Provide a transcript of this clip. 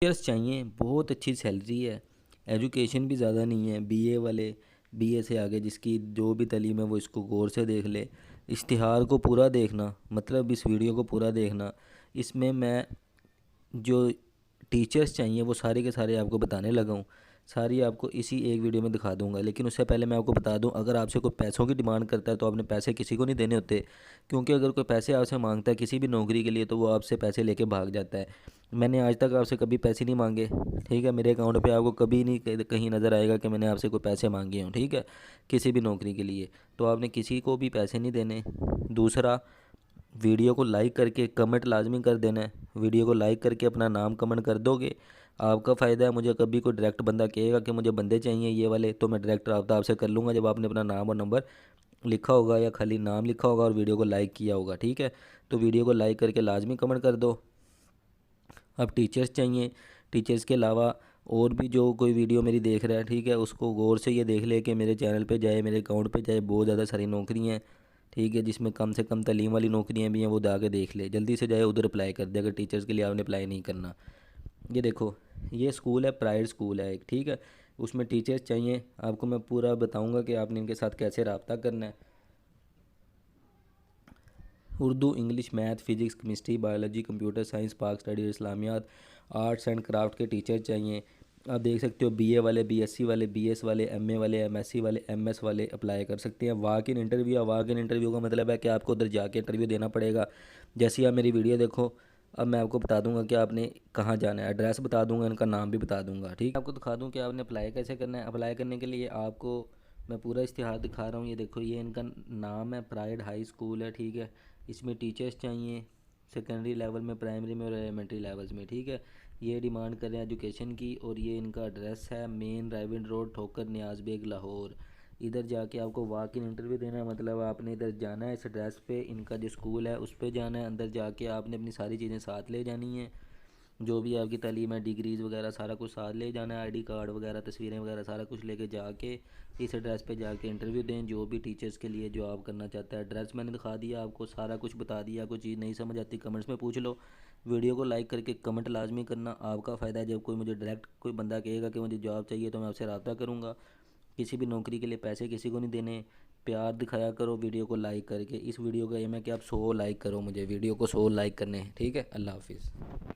Teachers चाहिए, बहुत अच्छी सैलरी है, एजुकेशन भी ज़्यादा नहीं है। बीए वाले, बीए से आगे जिसकी जो भी तालीम है वो इसको गौर से देख ले। इश्तिहार को पूरा देखना, मतलब इस वीडियो को पूरा देखना। इसमें मैं जो टीचर्स चाहिए वो सारे के सारे आपको बताने लगा हूँ। सारी आपको इसी एक वीडियो में दिखा दूंगा। लेकिन उससे पहले मैं आपको बता दूं, अगर आपसे कोई पैसों की डिमांड करता है तो आपने पैसे किसी को नहीं देने होते। क्योंकि अगर कोई पैसे आपसे मांगता है किसी भी नौकरी के लिए तो वो आपसे पैसे लेके भाग जाता है। मैंने आज तक आपसे कभी पैसे नहीं मांगे, ठीक है। मेरे अकाउंट पे आपको कभी नहीं कहीं नज़र आएगा कि मैंने आपसे कोई पैसे मांगे हों, ठीक है, किसी भी नौकरी के लिए। तो आपने किसी को भी पैसे नहीं देने। दूसरा, वीडियो को लाइक करके कमेंट लाजमी कर देना है। वीडियो को लाइक करके अपना नाम कमेंट कर दोगे, आपका फ़ायदा है। मुझे कभी कोई डायरेक्ट बंदा कहेगा कि मुझे बंदे चाहिए ये वाले, तो मैं डायरेक्ट रब्ता आपसे कर लूँगा जब आपने अपना नाम और नंबर लिखा होगा या खाली नाम लिखा होगा और वीडियो को लाइक किया होगा, ठीक है। तो वीडियो को लाइक करके लाजमी कमेंट कर दो। अब टीचर्स चाहिए, टीचर्स के अलावा और भी जो कोई वीडियो मेरी देख रहा है, ठीक है, उसको गौर से ये देख ले कि मेरे चैनल पे जाए, मेरे अकाउंट पे जाए। बहुत ज़्यादा सारी नौकरियाँ हैं, ठीक है, जिसमें कम से कम तालीम वाली नौकरियाँ भी हैं, वो जाके देख ले। जल्दी से जाए उधर अप्लाई कर दे अगर टीचर्स के लिए आपने अप्लाई नहीं करना। ये देखो, ये स्कूल है, प्राइवेट स्कूल है एक, ठीक है। उसमें टीचर्स चाहिए। आपको मैं पूरा बताऊँगा कि आपने इनके साथ कैसे रब्ता करना है। Urdu, English, math, physics, chemistry, biology, computer science, पाक स्टडी, इस्लामियात, आर्ट्स एंड क्राफ्ट के टीचर चाहिए। आप देख सकते हो बीए वाले, बीएससी वाले, बीएस वाले, एमए वाले, एमएससी वाले, एमएस वाले अप्लाई कर सकते हैं। Walk in interview, walk in interview का मतलब है कि आपको उधर जाके इंटरव्यू देना पड़ेगा। जैसे आप मेरी वीडियो देखो, अब मैं आपको बता दूंगा कि आपने कहाँ जाना है, एड्रेस बता दूंगा, इनका नाम भी बता दूंगा, ठीक है। आपको दिखा दूं कि आपने अप्लाई कैसे करना है। अप्लाई करने के लिए आपको मैं पूरा इश्तिहार दिखा रहा हूँ। ये देखो, ये इनका नाम है, प्राइड हाई स्कूल है, ठीक है। इसमें टीचर्स चाहिए सेकेंडरी लेवल में, प्राइमरी में और एलिमेंट्री लेवल्स में, ठीक है। ये डिमांड कर रहे हैं एजुकेशन की। और ये इनका एड्रेस है, मेन राइविंड रोड, ठोकर नियाज बेग, लाहौर। इधर जाके आपको वॉक इन इंटरव्यू देना है, मतलब आपने इधर जाना है, इस एड्रेस पे इनका जो स्कूल है उस पर जाना है। अंदर जाके आपने अपनी सारी चीज़ें साथ ले जानी है, जो भी आपकी तालीम है, डिग्रीज़ वगैरह सारा कुछ साथ ले जाना है। आईडी कार्ड वगैरह, तस्वीरें वगैरह सारा कुछ लेके जाके इस एड्रेस पे जाके इंटरव्यू दें, जो भी टीचर्स के लिए जो आप करना चाहते हैं। एड्रेस मैंने दिखा दिया आपको, सारा कुछ बता दिया। कोई चीज़ नहीं समझ आती कमेंट्स में पूछ लो। वीडियो को लाइक करके कमेंट लाजमी करना, आपका फ़ायदा है। जब कोई मुझे डायरेक्ट कोई बंदा कहेगा कि मुझे जॉब चाहिए तो मैं आपसे रब्ता करूँगा। किसी भी नौकरी के लिए पैसे किसी को नहीं देने। प्यार दिखाया करो वीडियो को लाइक करके। इस वीडियो का एम है कि आप 100 लाइक करो, मुझे वीडियो को 100 लाइक करने हैं, ठीक है। अल्लाह हाफिज़।